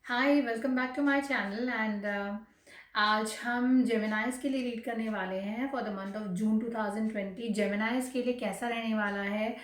Hi, welcome back to my channel and आज हम Geminis के लिए रीड करने वाले हैं for the month of June 2020। Geminis के लिए कैसा रहने वाला है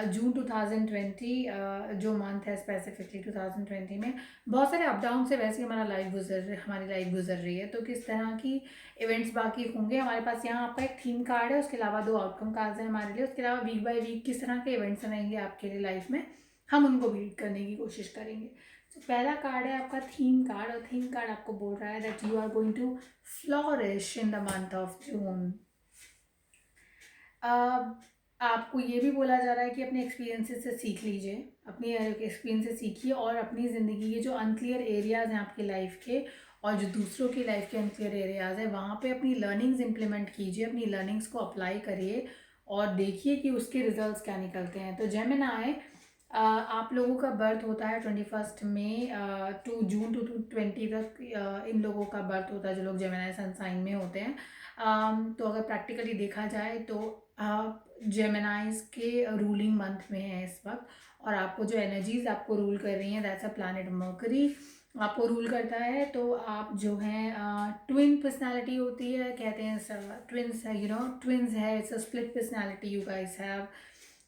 जून 2020, जो मंथ है स्पेसिफिकली 2020 में। बहुत सारे अप डाउन से वैसे ही हमारी लाइफ गुजर रही है, तो किस तरह की इवेंट्स बाकी होंगे। हमारे पास यहाँ आपका एक थीम कार्ड है, उसके अलावा दो आउटकम कार्ड्स हैं हमारे लिए। उसके अलावा वीक बाय वीक किस तरह के इवेंट्स रहेंगे आपके लिए लाइफ में, हम उनको भी रीड करने की कोशिश करेंगे। तो पहला कार्ड है आपका थीम कार्ड, और थीम कार्ड आपको बोल रहा है that you are going to flourish in the month of June. आपको ये भी बोला जा रहा है कि अपने एक्सपीरियंसेस से सीख लीजिए, अपनी एक्सपीरियंस से सीखिए और अपनी ज़िंदगी के जो अनक्लियर एरियाज़ हैं आपकी लाइफ के, और जो दूसरों की लाइफ के अनक्लियर एरियाज़ हैं, वहाँ पे अपनी लर्निंग्स इंप्लीमेंट कीजिए, अपनी लर्निंग्स को अप्लाई करिए और देखिए कि उसके रिजल्ट्स क्या निकलते हैं। तो जेमिनाई, आप लोगों का बर्थ होता है 21 मई टू जून 20 तक। इन लोगों का बर्थ होता है जो लोग जेमिनाई सन साइन में होते हैं। तो अगर प्रैक्टिकली देखा जाए तो आप जेमिनाइज के रूलिंग मंथ में हैं इस वक्त, और आपको जो एनर्जीज आपको रूल कर रही हैं दैट्स अ प्लैनेट मर्करी आपको रूल करता है। तो आप जो हैं ट्विन पर्सनालिटी होती है, कहते हैं ट्विंस है, ट्विंस है, it's a split personality you guys have.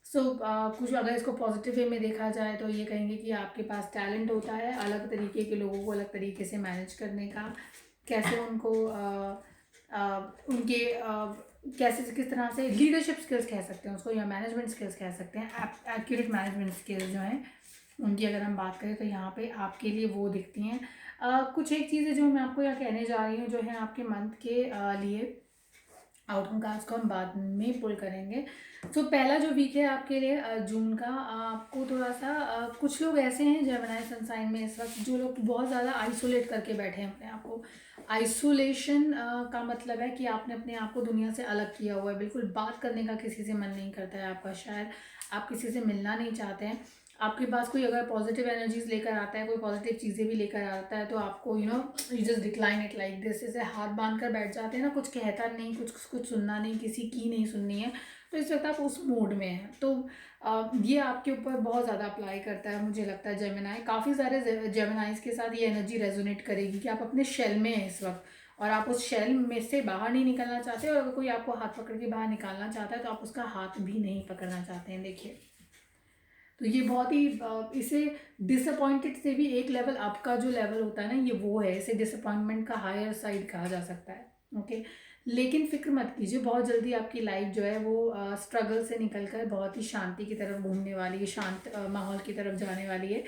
So कुछ अगर इसको पॉजिटिव वे में देखा जाए तो ये कहेंगे कि आपके पास टैलेंट होता है अलग तरीके के लोगों को अलग तरीके से मैनेज करने का, कैसे उनको उनके कैसे किस तरह से लीडरशिप स्किल्स कह सकते हैं उसको, या मैनेजमेंट स्किल्स कह सकते हैं, एक्यूरेट मैनेजमेंट स्किल्स जो हैं उनकी अगर हम बात करें तो यहाँ पे आपके लिए वो दिखती हैं। कुछ एक चीज़ें जो मैं आपको यहाँ कहने जा रही हूँ जो है आपके मंथ के लिए आउटकम कार्ड्स को हम बाद में पुल करेंगे। तो पहला जो वीक है आपके लिए जून का, आपको थोड़ा सा कुछ लोग ऐसे हैं जेमिनी सन साइन में इस वक्त जो लोग बहुत ज़्यादा आइसोलेट करके बैठे हैं अपने आप को। आइसोलेशन का मतलब है कि आपने अपने आप को दुनिया से अलग किया हुआ है, बिल्कुल बात करने का किसी से मन नहीं करता है आपका, शायद आप किसी से मिलना नहीं चाहते हैं। आपके पास कोई अगर पॉजिटिव एनर्जीज लेकर आता है, कोई पॉजिटिव चीज़ें भी लेकर आता है, तो आपको you just decline it like this. जैसे हाथ बांध कर बैठ जाते हैं ना, कुछ कहता नहीं, कुछ कुछ सुनना नहीं, किसी की नहीं सुननी है, तो इस वक्त आप उस मूड में हैं। तो ये आपके ऊपर बहुत ज़्यादा अप्लाई करता है मुझे लगता है जेमिनाई। काफ़ी सारे जेमिनाइज के साथ ये एनर्जी रेजोनेट करेगी कि आप अपने शेल में हैं इस वक्त, और आप उस शेल में से बाहर नहीं निकलना चाहते, और अगर कोई आपको हाथ पकड़ के बाहर निकालना चाहता है तो आप उसका हाथ भी नहीं पकड़ना चाहते हैं। देखिए, तो ये बहुत ही इसे डिसअपॉइंटेड से भी एक लेवल अप का जो लेवल होता है ना, ये वो है, इसे डिसअपॉइंटमेंट का हायर साइड कहा जा सकता है। ओके, लेकिन फिक्र मत कीजिए, बहुत जल्दी आपकी लाइफ जो है वो स्ट्रगल से निकल कर बहुत ही शांति की तरफ घूमने वाली है, शांत माहौल की तरफ जाने वाली है।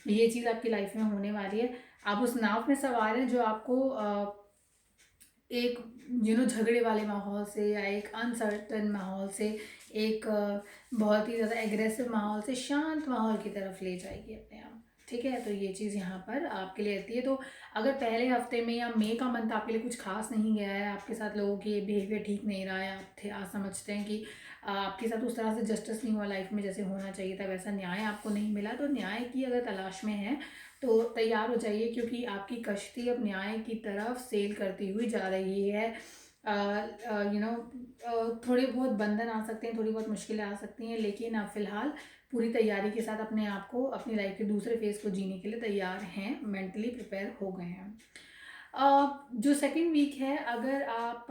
ये चीज़ आपकी लाइफ में होने वाली है। आप उस नाव में सवार हैं जो आपको एक झगड़े वाले माहौल से या एक अनसर्टन माहौल से, एक बहुत ही ज़्यादा एग्रेसिव माहौल से शांत माहौल की तरफ ले जाएगी अपने आप। ठीक है, तो ये चीज़ यहाँ पर आपके लिए रहती है। तो अगर पहले हफ्ते में या मई का मंथ आपके लिए कुछ खास नहीं गया है, आपके साथ लोगों की बिहेवियर ठीक नहीं रहा है, आप समझते हैं कि आपके साथ उस तरह से जस्टिस नहीं हुआ लाइफ में जैसे होना चाहिए था, वैसा न्याय आपको नहीं मिला, तो न्याय की अगर तलाश में है तो तैयार हो जाइए, क्योंकि आपकी कश्ती अब न्याय की तरफ सेल करती हुई जा रही है। थोड़े बहुत बंधन आ सकते हैं, थोड़ी बहुत मुश्किलें आ सकती हैं, लेकिन आप फिलहाल पूरी तैयारी के साथ अपने आप को अपनी लाइफ के दूसरे फेज़ को जीने के लिए तैयार हैं, मेंटली प्रिपेयर हो गए हैं। जो सेकेंड वीक है, अगर आप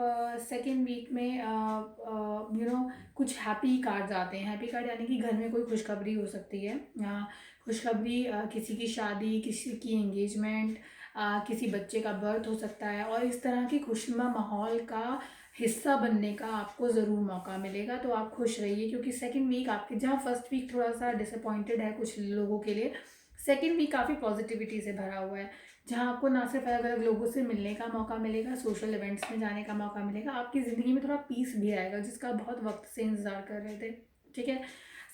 सेकेंड वीक में कुछ हैप्पी कार्ड्स आते हैं, हैप्पी कार्ड यानी कि घर में कोई खुशखबरी हो सकती है, खुशखबरी, किसी की शादी, किसी की एंगेजमेंट, किसी बच्चे का बर्थ हो सकता है, और इस तरह की खुशनुमा माहौल का हिस्सा बनने का आपको ज़रूर मौका मिलेगा। तो आप खुश रहिए, क्योंकि सेकेंड वीक आपके, जहाँ फर्स्ट वीक थोड़ा सा डिसअपॉइंटेड है कुछ लोगों के लिए, सेकेंड वीक काफ़ी पॉजिटिविटी से भरा हुआ है, जहाँ आपको ना सिर्फ अलग अलग लोगों से मिलने का मौका मिलेगा, सोशल इवेंट्स में जाने का मौका मिलेगा, आपकी ज़िंदगी में थोड़ा पीस भी आएगा जिसका बहुत वक्त से इंतज़ार कर रहे थे। ठीक है,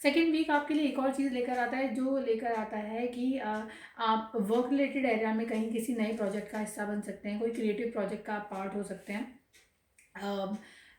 सेकेंड वीक आपके लिए एक और चीज़ लेकर आता है, जो लेकर आता है कि आप वर्क रिलेटेड एरिया में कहीं किसी नए प्रोजेक्ट का हिस्सा बन सकते हैं, कोई क्रिएटिव प्रोजेक्ट का आप पार्ट हो सकते हैं।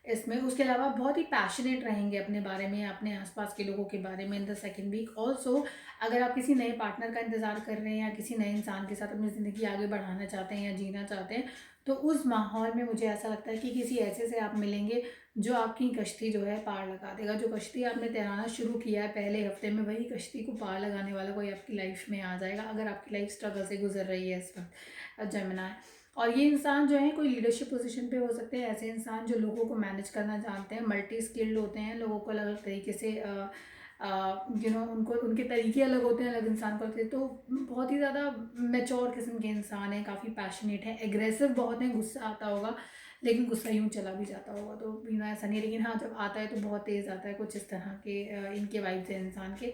इसमें। उसके अलावा बहुत ही पैशनेट रहेंगे अपने बारे में, अपने आसपास के लोगों के बारे में in the second week. Also अगर आप किसी नए पार्टनर का इंतज़ार कर रहे हैं या किसी नए इंसान के साथ अपनी ज़िंदगी आगे बढ़ाना चाहते हैं या जीना चाहते हैं, तो उस माहौल में मुझे ऐसा लगता है कि किसी ऐसे से आप मिलेंगे जो आपकी कश्ती जो है पार लगा देगा। जो कश्ती आपने तैराना शुरू किया है पहले हफ्ते में, वही कश्ती को पार लगाने वाला कोई आपकी लाइफ में आ जाएगा, अगर आपकी लाइफ स्ट्रगल से गुजर रही है इस वक्त, जेमिनी। और ये इंसान जो है कोई लीडरशिप पोजीशन पे हो सकते हैं, ऐसे इंसान जो लोगों को मैनेज करना जानते हैं, मल्टी स्किल्ड होते हैं, लोगों को अलग अलग तरीके से उनको उनके तरीके अलग होते हैं, अलग इंसान को होते हैं। तो बहुत ही ज़्यादा मैच्योर किस्म के इंसान हैं, काफ़ी पैशनेट हैं, एग्रेसिव बहुत हैं, गुस्सा आता होगा लेकिन गुस्सा यूँ चला भी जाता होगा, तो ऐसा नहीं है। लेकिन हाँ, जब आता है तो बहुत तेज़ आता है, कुछ इस तरह के इनके वाइब्स हैं इंसान के।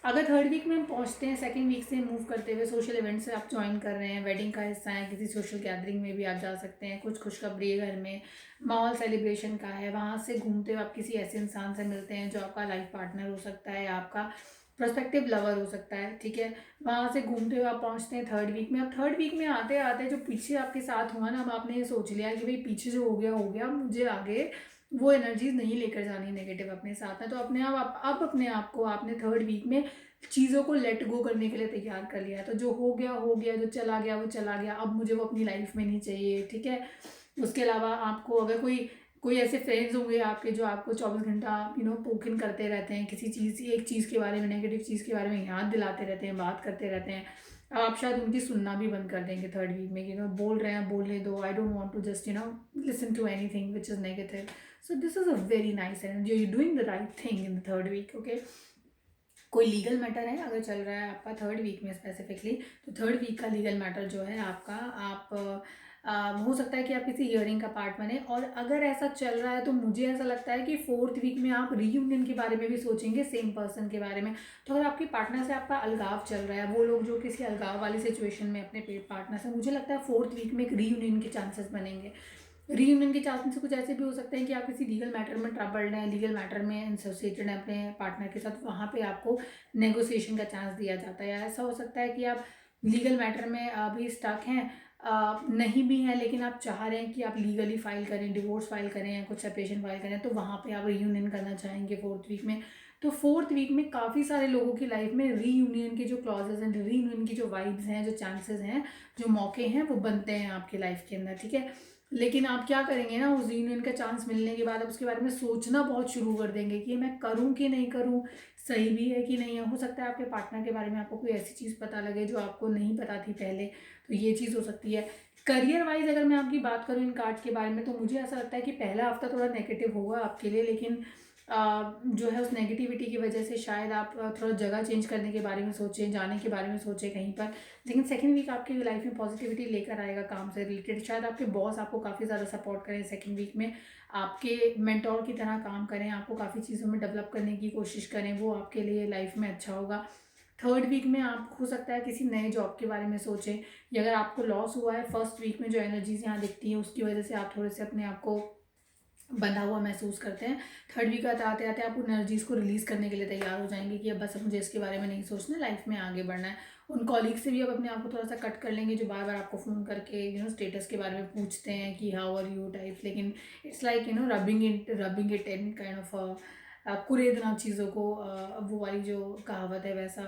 अगर थर्ड वीक में हम पहुंचते हैं, सेकंड वीक से मूव करते हुए सोशल इवेंट्स से आप ज्वाइन कर रहे हैं, वेडिंग का हिस्सा है, किसी सोशल गैदरिंग में भी आप जा सकते हैं, कुछ खुशखबरी है घर में, माहौल सेलिब्रेशन का है, वहाँ से घूमते हुए आप किसी ऐसे इंसान से मिलते हैं जो आपका लाइफ पार्टनर हो सकता है, आपका प्रोस्पेक्टिव लवर हो सकता है, ठीक है। वहाँ से घूमते हुए आप पहुँचते हैं थर्ड वीक में। अब थर्ड वीक में आते आते जो पीछे आपके साथ हुआ ना, अब आपने ये सोच लिया कि भाई पीछे जो हो गया, मुझे आगे वो एनर्जीज नहीं लेकर जानी नेगेटिव अपने साथ में। तो अपने आप अपने आप को आपने थर्ड वीक में चीज़ों को लेट गो करने के लिए तैयार कर लिया। तो जो हो गया, जो चला गया वो चला गया, अब मुझे वो अपनी लाइफ में नहीं चाहिए, ठीक है। उसके अलावा आपको अगर कोई ऐसे फ्रेंड्स होंगे आपके जो आपको 24 घंटा पोकिन करते रहते हैं, किसी चीज़ एक चीज़ के बारे में, नेगेटिव चीज़ के बारे में याद दिलाते रहते हैं, बात करते रहते हैं, अब आप शायद उनकी सुनना भी बंद कर देंगे थर्ड वीक में। बोल रहे हैं बोलने दो, I don't want to just listen to anything which is negative. So this is a very nice energy, you doing the right thing in the third week, okay. कोई लीगल मैटर है अगर चल रहा है आपका थर्ड वीक में specifically, तो third week का लीगल मैटर जो है आपका, आप हो सकता है कि आप किसी हियरिंग का पार्ट बने। और अगर ऐसा चल रहा है तो मुझे ऐसा लगता है कि फोर्थ वीक में आप रीयूनियन के बारे में भी सोचेंगे, सेम पर्सन के बारे में। तो अगर आपके पार्टनर से आपका अलगाव चल रहा है, वो लोग जो किसी अलगाव वाली सिचुएशन में अपने पार्टनर से, मुझे लगता है फोर्थ वीक में एक रीयूनियन के चांसेस बनेंगे। रीयूनियन के चांसेस कुछ ऐसे भी हो सकते हैं कि आप किसी लीगल मैटर में ट्रबल्ड हैं, लीगल मैटर में एसोसिएटेड हैं अपने पार्टनर के साथ, वहाँ पे आपको नेगोशिएशन का चांस दिया जाता है। या ऐसा हो सकता है कि आप लीगल मैटर में अभी स्टक हैं, नहीं भी हैं, लेकिन आप चाह रहे हैं कि आप लीगली फाइल करें, डिवोर्स फाइल करें या कुछ सेपरेशन फाइल करें, तो वहाँ पे आप रीयूनियन करना चाहेंगे फोर्थ वीक में। तो फोर्थ वीक में काफ़ी सारे लोगों की लाइफ में रीयूनियन के जो क्लॉजेज हैं, रीयूनियन की जो वाइब्स हैं, जो चांसेस हैं, जो मौके हैं, वो बनते हैं आपकी लाइफ के अंदर, ठीक है। लेकिन आप क्या करेंगे ना, उस रीयूनियन का चांस मिलने के बाद आप उसके बारे में सोचना बहुत शुरू कर देंगे कि मैं करूं कि नहीं करूं, सही भी है कि नहीं है। हो सकता है आपके पार्टनर के बारे में आपको कोई ऐसी चीज़ पता लगे जो आपको नहीं पता थी पहले, तो ये चीज़ हो सकती है। करियर वाइज अगर मैं आपकी बात करूं इन कार्ड के बारे में, तो मुझे ऐसा लगता है कि पहला हफ्ता थोड़ा नेगेटिव होगा आपके लिए, लेकिन जो है उस नेगेटिविटी की वजह से शायद आप थोड़ा जगह चेंज करने के बारे में सोचें, जाने के बारे में सोचें कहीं पर। लेकिन सेकंड वीक आपकी लाइफ में पॉजिटिविटी लेकर आएगा काम से रिलेटेड। शायद आपके बॉस आपको काफ़ी ज़्यादा सपोर्ट करें सेकंड वीक में, आपके मेंटोर की तरह काम करें, आपको काफ़ी चीज़ों में डेवलप करने की कोशिश करें, वो आपके लिए लाइफ में अच्छा होगा। थर्ड वीक में आप हो सकता है किसी नए जॉब के बारे में सोचें, या अगर आपको लॉस हुआ है फर्स्ट वीक में, जो एनर्जीज यहाँ दिखती हैं उसकी वजह से आप थोड़े से अपने आप को बंधा हुआ महसूस करते हैं, थर्ड वीक आते आते आप उन एनर्जीज़ को रिलीज़ करने के लिए तैयार हो जाएंगे कि अब बस मुझे इसके बारे में नहीं सोचना, लाइफ में आगे बढ़ना है। उन कॉलीग से भी अब अपने आप को थोड़ा सा कट कर लेंगे जो बार बार आपको फ़ोन करके स्टेटस के बारे में पूछते हैं कि हाउ आर यू टाइप। लेकिन it's like rubbing it in kind of कुरेदना चीज़ों को, वो वाली जो कहावत है वैसा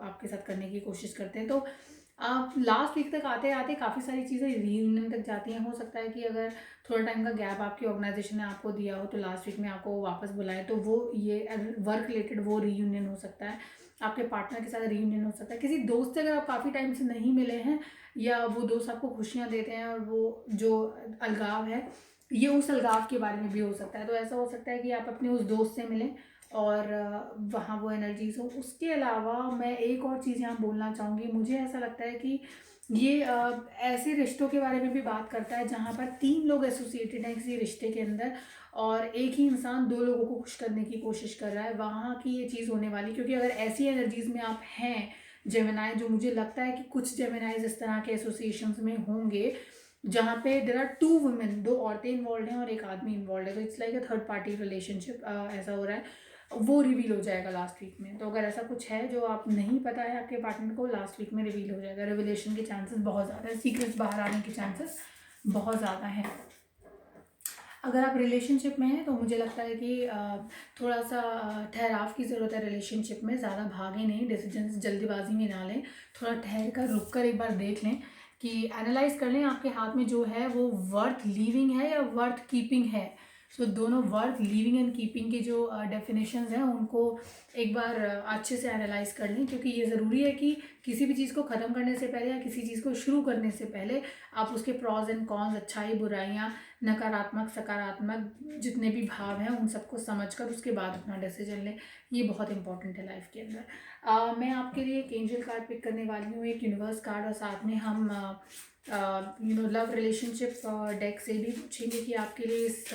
आपके साथ करने की कोशिश करते हैं। तो आप लास्ट वीक तक आते आते काफ़ी सारी चीज़ें रीयूनियन तक जाती हैं। हो सकता है कि अगर थोड़ा टाइम का गैप आपकी ऑर्गेनाइजेशन ने आपको दिया हो तो लास्ट वीक में आपको वापस बुलाएं, तो वो ये वर्क रिलेटेड वो रीयूनियन हो सकता है, आपके पार्टनर के साथ रीयूनियन हो सकता है, किसी दोस्त से अगर आप काफ़ी टाइम से नहीं मिले हैं या वो दोस्त आपको खुशियाँ देते हैं, और वो जो अलगाव है ये उस अलगाव के बारे में भी हो सकता है। तो ऐसा हो सकता है कि आप अपने उस दोस्त से मिलें और वहाँ वो एनर्जीज हो। उसके अलावा मैं एक और चीज़ यहाँ बोलना चाहूँगी, मुझे ऐसा लगता है कि ये ऐसे रिश्तों के बारे में भी बात करता है जहाँ पर 3 लोग एसोसिएटेड हैं किसी रिश्ते के अंदर, और एक ही इंसान 2 लोगों को खुश करने की कोशिश कर रहा है, वहाँ की ये चीज़ होने वाली। क्योंकि अगर ऐसी एनर्जीज में आप हैं जेमिनाई, जो मुझे लगता है कि कुछ जेमिनाइज इस तरह के एसोसिएशंस में होंगे जहाँ पे देर आर 2 वुमेन, 2 औरतें इन्वॉल्व हैं और एक आदमी इन्वॉल्व है, तो it's like a third party relationship ऐसा हो रहा है, वो रिवील हो जाएगा लास्ट वीक में। तो अगर ऐसा कुछ है जो आप नहीं पता है आपके पार्टनर को, लास्ट वीक में रिवील हो जाएगा। रिविलेशन के चांसेस बहुत ज़्यादा है, सीक्रेट्स बाहर आने के चांसेस बहुत ज़्यादा हैं। अगर आप रिलेशनशिप में हैं तो मुझे लगता है कि थोड़ा सा ठहराव की ज़रूरत है रिलेशनशिप में। ज़्यादा भागें नहीं, डिसीजंस जल्दीबाजी में ना लें, थोड़ा ठहर कर रुक कर एक बार देख लें कि एनालाइज कर लें आपके हाथ में जो है वो वर्थ लीविंग है या वर्थ कीपिंग है। सो दोनों वर्थ लिविंग एंड कीपिंग के जो डेफिनेशंस हैं उनको एक बार अच्छे से एनालाइज कर लें, क्योंकि ये ज़रूरी है कि किसी भी चीज़ को ख़त्म करने से पहले या किसी चीज़ को शुरू करने से पहले आप उसके प्रॉज एंड कॉन्स, अच्छाई बुराइयाँ, नकारात्मक सकारात्मक जितने भी भाव हैं उन सबको समझकर उसके बाद अपना डिसीजन लें। ये बहुत इंपॉर्टेंट है लाइफ के अंदर। मैं आपके लिए एक एंजल कार्ड पिक करने वाली हूँ, एक यूनिवर्स कार्ड, और साथ में हम लव रिलेशनशिप डेक से भी पूछेंगे कि आपके लिए इस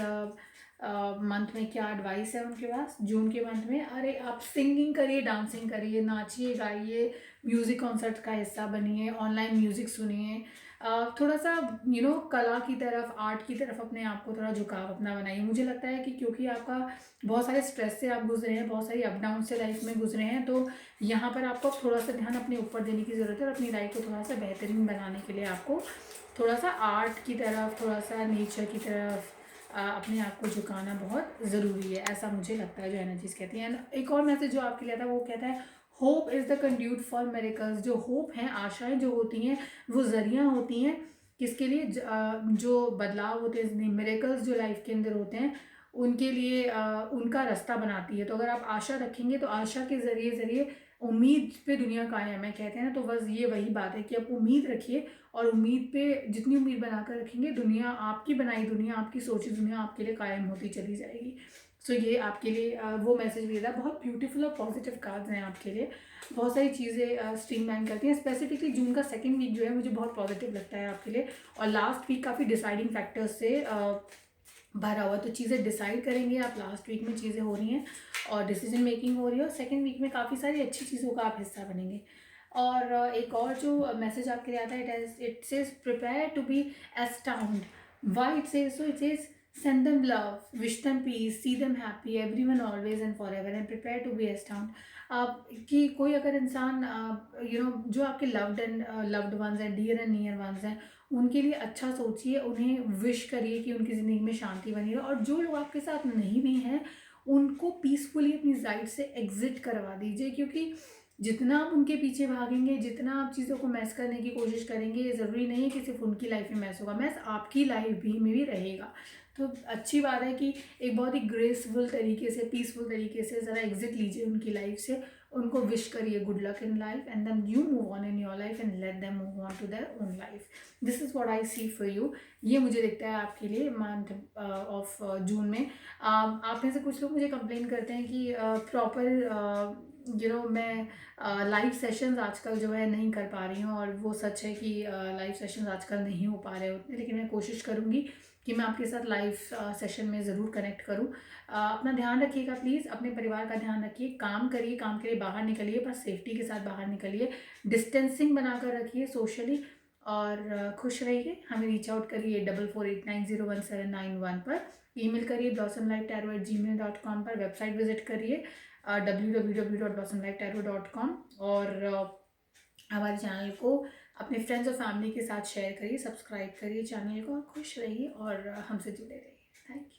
मंथ में क्या एडवाइस है उनके पास, जून के मंथ में। अरे आप सिंगिंग करिए, डांसिंग करिए, नाचिए गाइए, म्यूज़िक कॉन्सर्ट का हिस्सा बनिए, ऑनलाइन म्यूज़िक सुनिए, थोड़ा सा कला की तरफ, आर्ट की तरफ अपने आप को थोड़ा झुकाव अपना बनाइए। मुझे लगता है कि क्योंकि आपका बहुत सारे स्ट्रेस से आप गुजरे हैं, बहुत सारी अप डाउन से लाइफ में गुजरे हैं, तो यहाँ पर आपको थोड़ा सा ध्यान अपने ऊपर देने की ज़रूरत है और अपनी लाइफ को थोड़ा सा बेहतरीन बनाने के लिए आपको थोड़ा सा आर्ट की तरफ, थोड़ा सा नेचर की तरफ अपने आप को झुकाना बहुत ज़रूरी है, ऐसा मुझे लगता है जो एनर्जीज कहती हैं। एक और मैसेज जो आपके लिए आता है वो कहता है hope is the conduit for miracles. जो होप हैं, आशाएं जो होती हैं, वो ज़रिया होती हैं किसके लिए, जो बदलाव होते हैं, मेरिकल्स जो लाइफ के अंदर होते हैं उनके लिए उनका रास्ता बनाती है। तो अगर आप आशा रखेंगे तो आशा के ज़रिए उम्मीद पे दुनिया कायम है कहते हैं ना, तो बस ये वही बात है कि आप उम्मीद रखिए और उम्मीद पे जितनी उम्मीद बनाकर रखेंगे, दुनिया आपकी बनाई दुनिया, आपकी सोची दुनिया आपके लिए कायम होती चली जाएगी। सो ये आपके लिए वो मैसेज भी था। बहुत ब्यूटीफुल और पॉजिटिव कार्ड्स हैं आपके लिए, बहुत सारी चीज़ें स्ट्रीमलाइन करती हैं। स्पेसिफिकली जून का सेकंड वीक जो है मुझे बहुत पॉजिटिव लगता है आपके लिए, और लास्ट वीक काफ़ी डिसाइडिंग फैक्टर्स से भरा हुआ, तो चीज़ें डिसाइड करेंगे आप। लास्ट वीक में चीज़ें हो रही हैं और डिसीजन मेकिंग हो रही है, और सेकेंड वीक में काफ़ी सारी अच्छी चीज़ों का आप हिस्सा बनेंगे। और एक और जो मैसेज आपके लिए आता है, it says prepare to be astound. Why it says so? It says send them love, wish them peace, see them happy, everyone always and forever, and prepare to be astound। आप कि कोई अगर इंसान जो आपके लव्ड वंस हैं, dear and near ones हैं, उनके लिए अच्छा सोचिए, उन्हें विश करिए कि उनकी ज़िंदगी में शांति बनी रहे, और जो लोग आपके साथ नहीं भी हैं उनको पीसफुली अपनी लाइफ से एग्जिट करवा दीजिए, क्योंकि जितना आप उनके पीछे भागेंगे, जितना आप चीज़ों को मैस करने की कोशिश करेंगे, ये ज़रूरी नहीं है कि सिर्फ उनकी लाइफ में मैस होगा, मैस आपकी लाइफ में भी रहेगा। तो अच्छी बात है कि एक बहुत ही ग्रेसफुल तरीके से, पीसफुल तरीके से ज़रा एग्जिट लीजिए उनकी लाइफ से, उनको विश करिए good luck in life, and then you move on in your life and let them move on to their own life. This is what I see for you. ये मुझे दिखता है आपके लिए मंथ ऑफ जून में। आप में से कुछ लोग मुझे कंप्लेन करते हैं कि प्रॉपर मैं लाइव सेशंस आजकल जो है नहीं कर पा रही हूँ, और वो सच है कि लाइव सेशंस आजकल नहीं हो पा रहे उतने, लेकिन मैं कोशिश करूँगी कि मैं आपके साथ लाइव सेशन में ज़रूर कनेक्ट करूँ। अपना ध्यान रखिएगा प्लीज़, अपने परिवार का ध्यान रखिए, काम करिए, काम के लिए बाहर निकलिए पर सेफ्टी के साथ बाहर निकलिए, डिस्टेंसिंग बनाकर रखिए सोशली, और खुश रहिए। हमें रीच आउट करिए 4489017991 पर, ईमेल करिए blossomlifetarot@gmail.com पर, वेबसाइट विजिट करिए www.blossomlifetarot.com, और हमारे चैनल को अपने फ्रेंड्स और फैमिली के साथ शेयर करिए, सब्सक्राइब करिए चैनल को, खुश रहिए और हमसे जुड़े रहिए। Thank you.